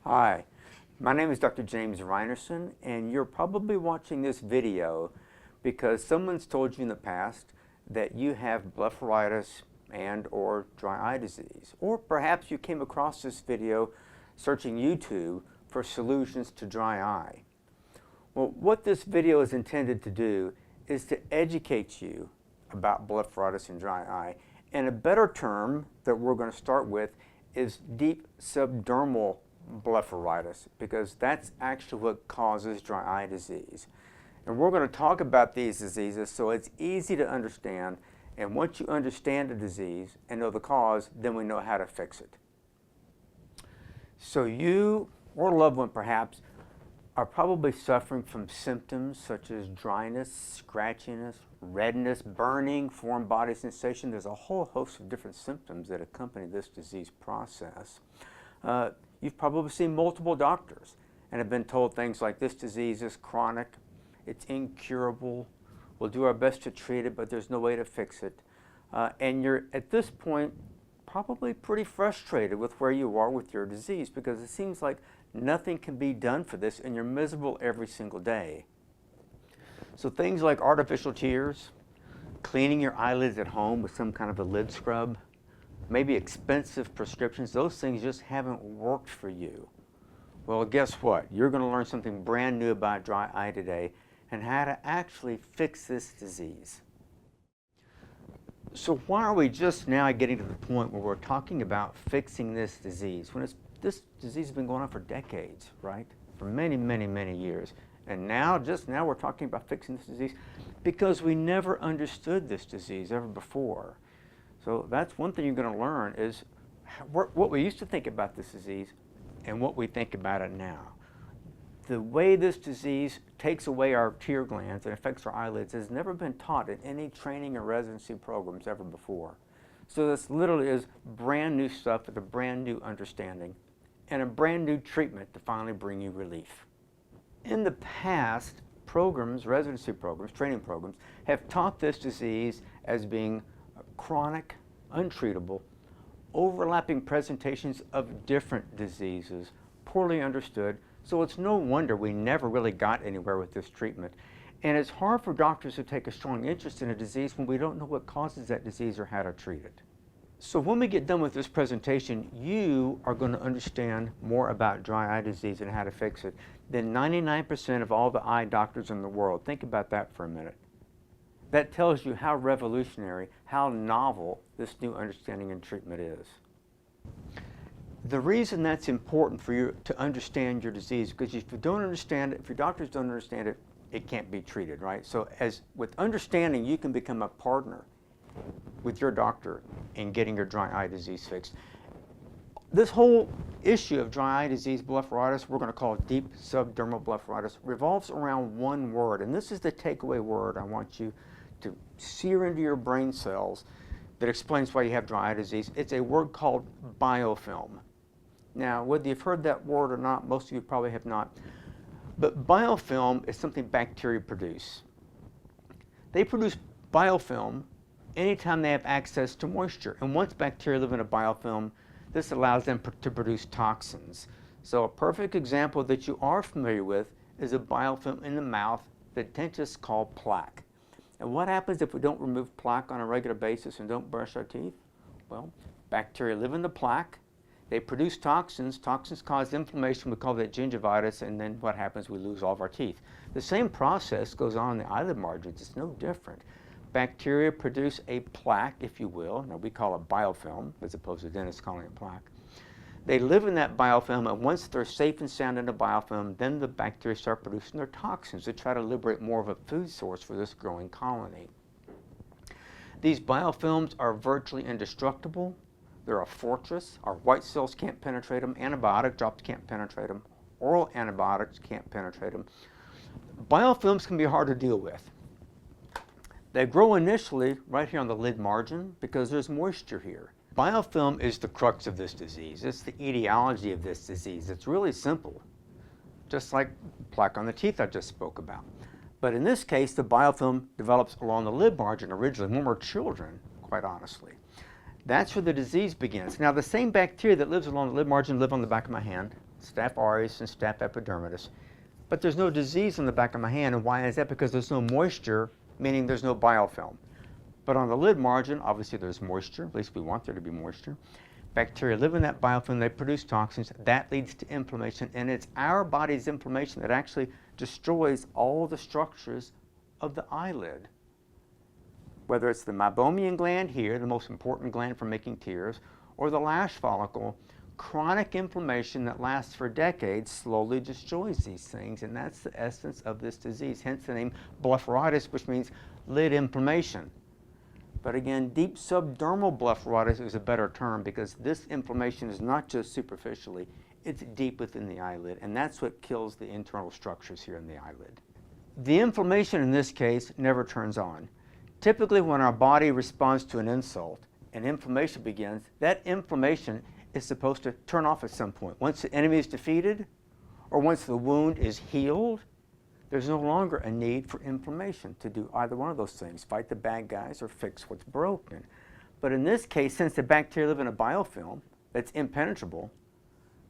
Hi, my name is Dr. James Rynerson, and you're probably watching this video because someone's told you in the past that you have blepharitis and or dry eye disease. Or perhaps you came across this video searching YouTube for solutions to dry eye. Well, what this video is intended to do is to educate you about blepharitis and dry eye. And a better term that we're going to start with is deep subdermal blepharitis, because that's actually what causes dry eye disease. And we're going to talk about these diseases so it's easy to understand, and once you understand the disease and know the cause, then we know how to fix it. So you or a loved one perhaps are probably suffering from symptoms such as dryness, scratchiness, redness, burning, foreign body sensation. There's a whole host of different symptoms that accompany this disease process. You've probably seen multiple doctors and have been told things like, this disease is chronic, it's incurable, we'll do our best to treat it, but there's no way to fix it. And you're, at this point, probably pretty frustrated with where you are with your disease, because it seems like nothing can be done for this and you're miserable every single day. So things like artificial tears, cleaning your eyelids at home with some kind of a lid scrub, maybe expensive prescriptions, those things just haven't worked for you. Well, guess what? You're going to learn something brand new about dry eye today and how to actually fix this disease. So why are we just now getting to the point where we're talking about fixing this disease when this disease has been going on for decades, right? For many, many, many years. And now, just now, we're talking about fixing this disease because we never understood this disease ever before. So that's one thing you're going to learn is what we used to think about this disease and what we think about it now. The way this disease takes away our tear glands and affects our eyelids has never been taught in any training or residency programs ever before. So this literally is brand new stuff with a brand new understanding and a brand new treatment to finally bring you relief. In the past, programs, residency programs, training programs, have taught this disease as being chronic, untreatable, overlapping presentations of different diseases, poorly understood, so it's no wonder we never really got anywhere with this treatment. And it's hard for doctors to take a strong interest in a disease when we don't know what causes that disease or how to treat it. So when we get done with this presentation, you are going to understand more about dry eye disease and how to fix it than 99% of all the eye doctors in the world. Think about that for a minute. That tells you how revolutionary, how novel this new understanding and treatment is. The reason that's important for you to understand your disease, because if you don't understand it, if your doctors don't understand it, it can't be treated, right? So as with understanding, you can become a partner with your doctor in getting your dry eye disease fixed. This whole issue of dry eye disease, blepharitis, we're going to call it deep subdermal blepharitis, revolves around one word, and this is the takeaway word I want you to sear into your brain cells that explains why you have dry eye disease. It's a word called biofilm. Now, whether you've heard that word or not, most of you probably have not, but biofilm is something bacteria produce. They produce biofilm anytime they have access to moisture, and once bacteria live in a biofilm, this allows them to produce toxins. So a perfect example that you are familiar with is a biofilm in the mouth that dentists call plaque. And what happens if we don't remove plaque on a regular basis and don't brush our teeth? Well, bacteria live in the plaque. They produce toxins. Toxins cause inflammation. We call that gingivitis. And then what happens? We lose all of our teeth. The same process goes on in the eyelid margins. It's no different. Bacteria produce a plaque, if you will. Now we call it biofilm as opposed to dentists calling it plaque. They live in that biofilm, and once they're safe and sound in the biofilm, then the bacteria start producing their toxins to try to liberate more of a food source for this growing colony. These biofilms are virtually indestructible. They're a fortress. Our white cells can't penetrate them. Antibiotic drops can't penetrate them. Oral antibiotics can't penetrate them. Biofilms can be hard to deal with. They grow initially right here on the lid margin because there's moisture here. Biofilm is the crux of this disease. It's the etiology of this disease. It's really simple, just like plaque on the teeth I just spoke about. But in this case, the biofilm develops along the lid margin originally when we're children, quite honestly. That's where the disease begins. Now, the same bacteria that lives along the lid margin live on the back of my hand, Staph aureus and Staph epidermidis. But there's no disease on the back of my hand, and why is that? Because there's no moisture, meaning there's no biofilm. But on the lid margin, obviously there's moisture, at least we want there to be moisture. Bacteria live in that biofilm, they produce toxins, that leads to inflammation, and it's our body's inflammation that actually destroys all the structures of the eyelid. Whether it's the meibomian gland here, the most important gland for making tears, or the lash follicle, chronic inflammation that lasts for decades slowly destroys these things, and that's the essence of this disease, hence the name blepharitis, which means lid inflammation. But again, deep subdermal blepharitis is a better term because this inflammation is not just superficially, it's deep within the eyelid, and that's what kills the internal structures here in the eyelid. The inflammation in this case never turns on. Typically when our body responds to an insult and inflammation begins, that inflammation is supposed to turn off at some point. Once the enemy is defeated or once the wound is healed, there's no longer a need for inflammation to do either one of those things, fight the bad guys or fix what's broken. But in this case, since the bacteria live in a biofilm that's impenetrable,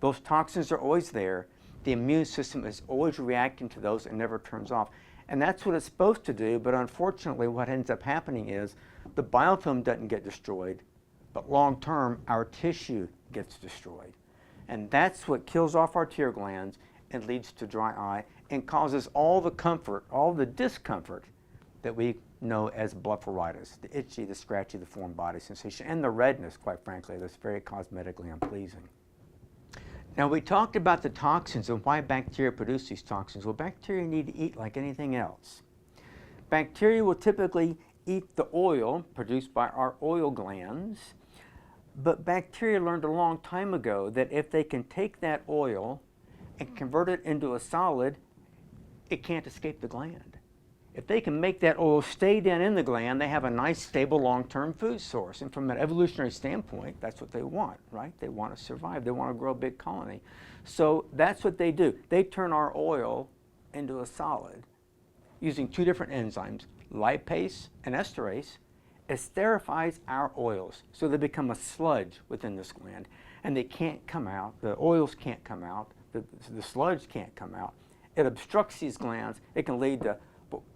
those toxins are always there, the immune system is always reacting to those and never turns off. And that's what it's supposed to do, but unfortunately what ends up happening is the biofilm doesn't get destroyed, but long term our tissue gets destroyed. And that's what kills off our tear glands and leads to dry eye and causes all the comfort, all the discomfort that we know as blepharitis, the itchy, the scratchy, the foreign body sensation, and the redness, quite frankly, that's very cosmetically unpleasing. Now we talked about the toxins and why bacteria produce these toxins. Well, bacteria need to eat like anything else. Bacteria will typically eat the oil produced by our oil glands, but bacteria learned a long time ago that if they can take that oil and convert it into a solid, it can't escape the gland. If they can make that oil stay down in the gland, they have a nice, stable, long-term food source. And from an evolutionary standpoint, that's what they want, right? They want to survive. They want to grow a big colony. So that's what they do. They turn our oil into a solid using two different enzymes, lipase and esterase. Esterifies our oils, so they become a sludge within this gland, and they can't come out. The oils can't come out. The sludge can't come out. It obstructs these glands. It can lead to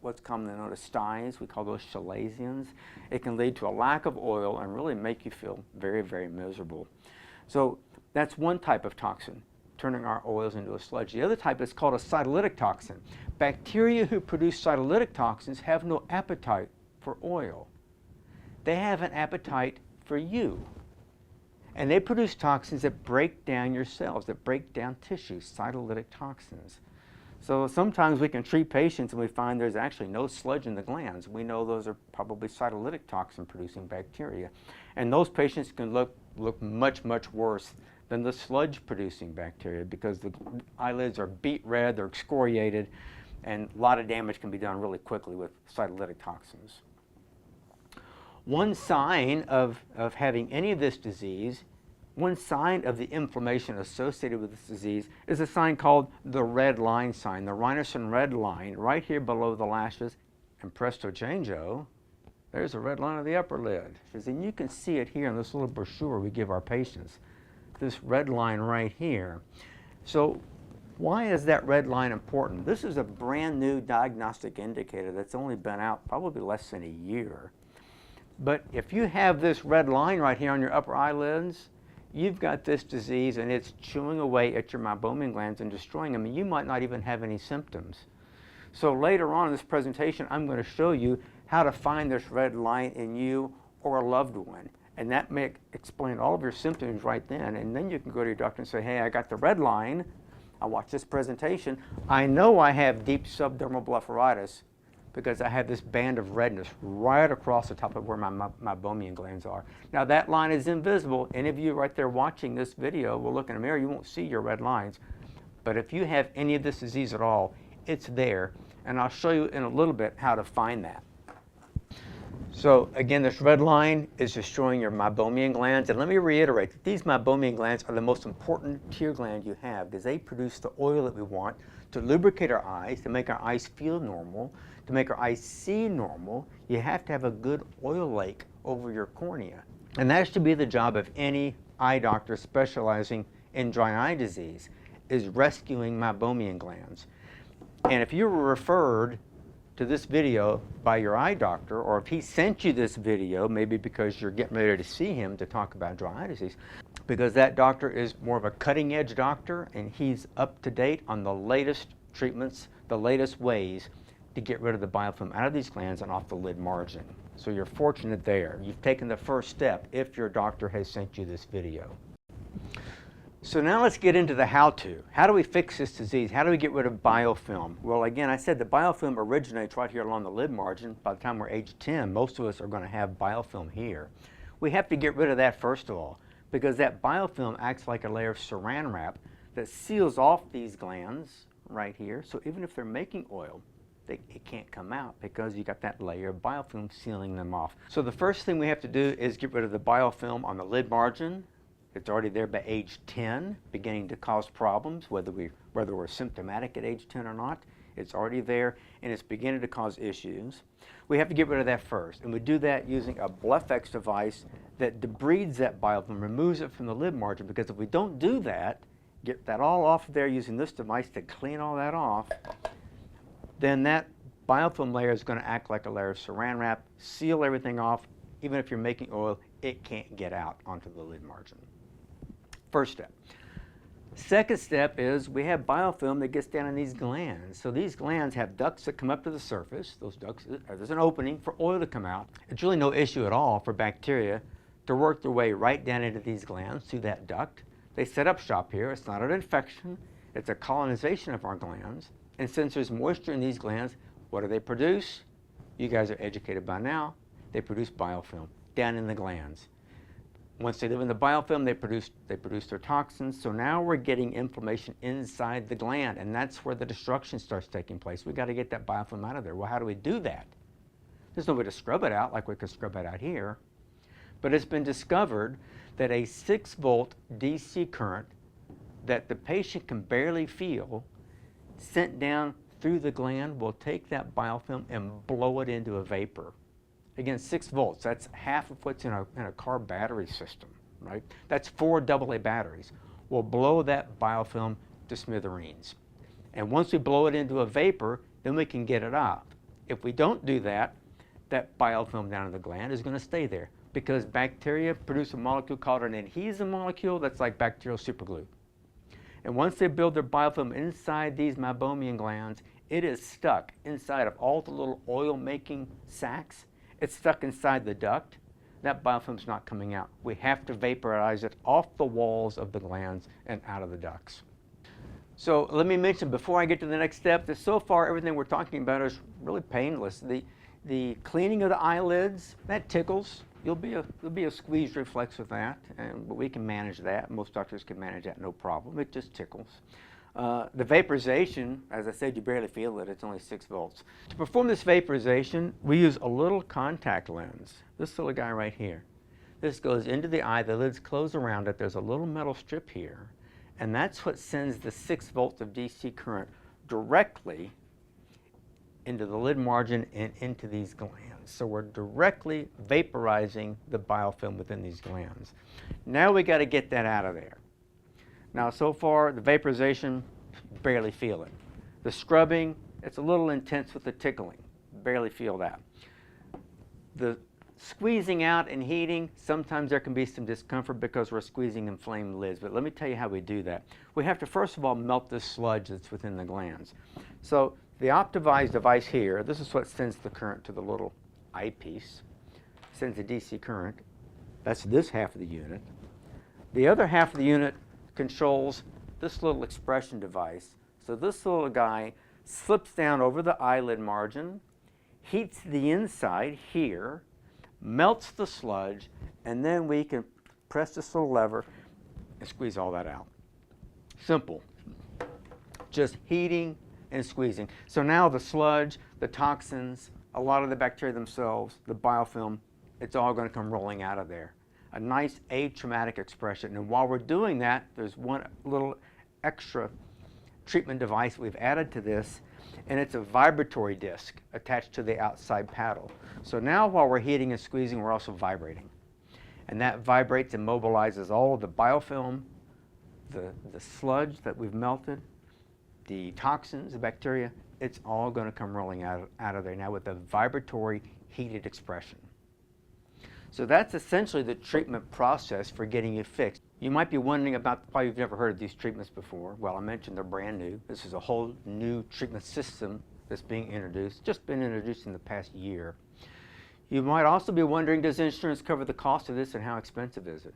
what's commonly known as styes. We call those chalazions. It can lead to a lack of oil and really make you feel very, very miserable. So that's one type of toxin, turning our oils into a sludge. The other type is called a cytolytic toxin. Bacteria who produce cytolytic toxins have no appetite for oil. They have an appetite for you. And they produce toxins that break down your cells, that break down tissue, cytolytic toxins. So sometimes we can treat patients and we find there's actually no sludge in the glands. We know those are probably cytolytic toxin producing bacteria. And those patients can look much, much worse than the sludge producing bacteria because the eyelids are beet red, they're excoriated, and a lot of damage can be done really quickly with cytolytic toxins. One sign of having any of this disease, one sign of the inflammation associated with this disease is a sign called the red line sign, the Rynerson red line, right here below the lashes. And presto changeo, there's a red line of the upper lid. And you can see it here in this little brochure we give our patients, this red line right here. So why is that red line important? This is a brand new diagnostic indicator that's only been out probably less than a year. But if you have this red line right here on your upper eyelids, you've got this disease and it's chewing away at your meibomian glands and destroying them, and you might not even have any symptoms. So later on in this presentation, I'm going to show you how to find this red line in you or a loved one. And that may explain all of your symptoms right then. And then you can go to your doctor and say, hey, I got the red line. I watched this presentation. I know I have deep subdermal blepharitis because I have this band of redness right across the top of where my meibomian glands are. Now that line is invisible. Any of you right there watching this video will look in a mirror, you won't see your red lines. But if you have any of this disease at all, it's there. And I'll show you in a little bit how to find that. So again, this red line is destroying your meibomian glands. And let me reiterate that these meibomian glands are the most important tear gland you have because they produce the oil that we want to lubricate our eyes, to make our eyes feel normal, to make our eyes see normal. You have to have a good oil lake over your cornea. And that should be the job of any eye doctor specializing in dry eye disease. is rescuing meibomian glands. And if you were referred to this video by your eye doctor, or if he sent you this video, maybe because you're getting ready to see him to talk about dry eye disease, because that doctor is more of a cutting edge doctor and he's up to date on the latest treatments, the latest ways to get rid of the biofilm out of these glands and off the lid margin. So you're fortunate there. You've taken the first step if your doctor has sent you this video. So now let's get into the how-to. How do we fix this disease? How do we get rid of biofilm? Well, again, I said the biofilm originates right here along the lid margin. By the time we're age 10, most of us are going to have biofilm here. We have to get rid of that first of all, because that biofilm acts like a layer of saran wrap that seals off these glands right here. So even if they're making oil, it can't come out because you got that layer of biofilm sealing them off. So the first thing we have to do is get rid of the biofilm on the lid margin. It's already there by age 10, beginning to cause problems, whether we're symptomatic at age 10 or not. It's already there, and it's beginning to cause issues. We have to get rid of that first, and we do that using a Blepharitis device that debrides that biofilm, removes it from the lid margin, because if we don't do that, get that all off of there using this device to clean all that off, then that biofilm layer is going to act like a layer of saran wrap, seal everything off. Even if you're making oil, it can't get out onto the lid margin. First step. Second step is we have biofilm that gets down in these glands. So these glands have ducts that come up to the surface. Those ducts, there's an opening for oil to come out. It's really no issue at all for bacteria to work their way right down into these glands through that duct. They set up shop here. It's not an infection. It's a colonization of our glands. And since there's moisture in these glands, what do they produce? You guys are educated by now. They produce biofilm down in the glands. Once they live in the biofilm, they produce their toxins. So now we're getting inflammation inside the gland, and that's where the destruction starts taking place. We've got to get that biofilm out of there. Well, how do we do that? There's no way to scrub it out like we could scrub it out here. But it's been discovered that a 6-volt DC current that the patient can barely feel sent down through the gland will take that biofilm and blow it into a vapor. Again, 6 volts, that's half of what's in a car battery system, right? That's 4 AA batteries. We'll blow that biofilm to smithereens. And once we blow it into a vapor, then we can get it out. If we don't do that, that biofilm down in the gland is going to stay there because bacteria produce a molecule called an adhesive molecule that's like bacterial superglue. And once they build their biofilm inside these meibomian glands, it is stuck inside of all the little oil-making sacs. It's stuck inside the duct. That biofilm's not coming out. We have to vaporize it off the walls of the glands and out of the ducts. So let me mention before I get to the next step that so far everything we're talking about is really painless. The cleaning of the eyelids, that tickles. There'll be a squeeze reflex with that, but we can manage that. Most doctors can manage that, no problem. It just tickles. The vaporization, as I said, you barely feel it. It's only 6 volts. To perform this vaporization, we use a little contact lens. This little guy right here. This goes into the eye. The lid's closed around it. There's a little metal strip here, and that's what sends the 6 volts of DC current directly into the lid margin and into these glands. So we're directly vaporizing the biofilm within these glands. Now we got to get that out of there. Now so far the vaporization, barely feel it. The scrubbing, it's a little intense with the tickling, barely feel that. The squeezing out and heating, sometimes there can be some discomfort because we're squeezing inflamed lids, but let me tell you how we do that. We have to first of all melt this sludge that's within the glands. So the Optivized device here, this is what sends the current to the little eyepiece, sends a DC current. That's this half of the unit. The other half of the unit controls this little expression device. So this little guy slips down over the eyelid margin, heats the inside here, melts the sludge, and then we can press this little lever and squeeze all that out. Simple. Just heating and squeezing. So now the sludge, the toxins, a lot of the bacteria themselves, the biofilm, it's all going to come rolling out of there. A nice atraumatic expression. And while we're doing that, there's one little extra treatment device we've added to this, and it's a vibratory disc attached to the outside paddle. So now while we're heating and squeezing, we're also vibrating. And that vibrates and mobilizes all of the biofilm the sludge that we've melted, the toxins, the bacteria, it's all going to come rolling out of there now with a vibratory heated expression. So that's essentially the treatment process for getting you fixed. You might be wondering about why you've never heard of these treatments before. Well, I mentioned they're brand new. This is a whole new treatment system that's being introduced, just been introduced in the past year. You might also be wondering, does insurance cover the cost of this and how expensive is it?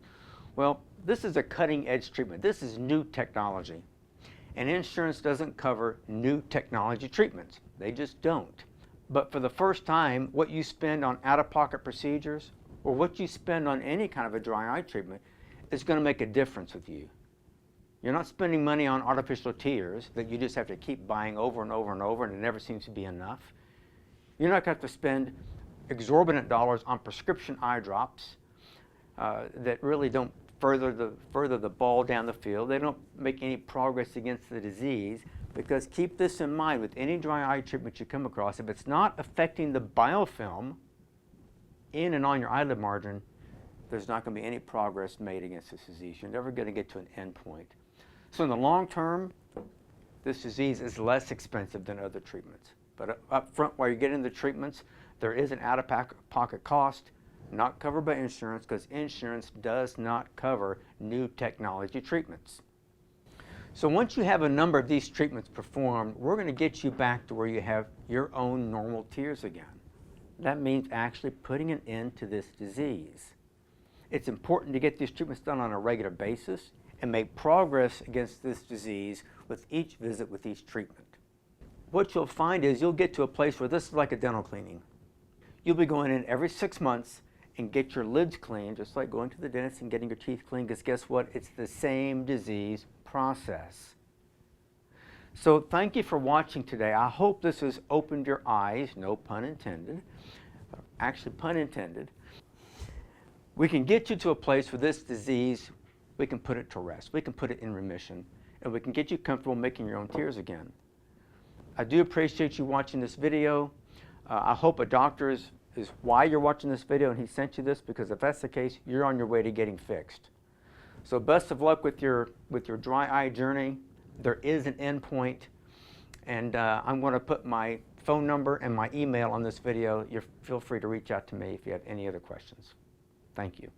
Well, this is a cutting edge treatment. This is new technology. And insurance doesn't cover new technology treatments. They just don't. But for the first time, what you spend on out-of-pocket procedures or what you spend on any kind of a dry eye treatment is going to make a difference with you. You're not spending money on artificial tears that you just have to keep buying over and over and over and it never seems to be enough. You're not going to have to spend exorbitant dollars on prescription eye drops that really don't further the ball down the field. They don't make any progress against the disease, because keep this in mind with any dry eye treatment you come across, if it's not affecting the biofilm in and on your eyelid margin, there's not going to be any progress made against this disease. You're never going to get to an end point. So in the long term, this disease is less expensive than other treatments. But up front, while you're getting the treatments, there is an out-of-pocket cost, not covered by insurance, because insurance does not cover new technology treatments. So once you have a number of these treatments performed, we're going to get you back to where you have your own normal tears again. That means actually putting an end to this disease. It's important to get these treatments done on a regular basis and make progress against this disease with each visit, with each treatment. What you'll find is you'll get to a place where this is like a dental cleaning. You'll be going in every 6 months and get your lids cleaned, just like going to the dentist and getting your teeth cleaned, because guess what? It's the same disease process. So thank you for watching today. I hope this has opened your eyes, no pun intended, actually pun intended. We can get you to a place where this disease, we can put it to rest. We can put it in remission, and we can get you comfortable making your own tears again. I do appreciate you watching this video. I hope a doctor is why you're watching this video and he sent you this, because if that's the case, you're on your way to getting fixed. So best of luck with your dry eye journey. There is an end point, and I'm going to put my phone number and my email on this video. Feel free to reach out to me if you have any other questions. Thank you.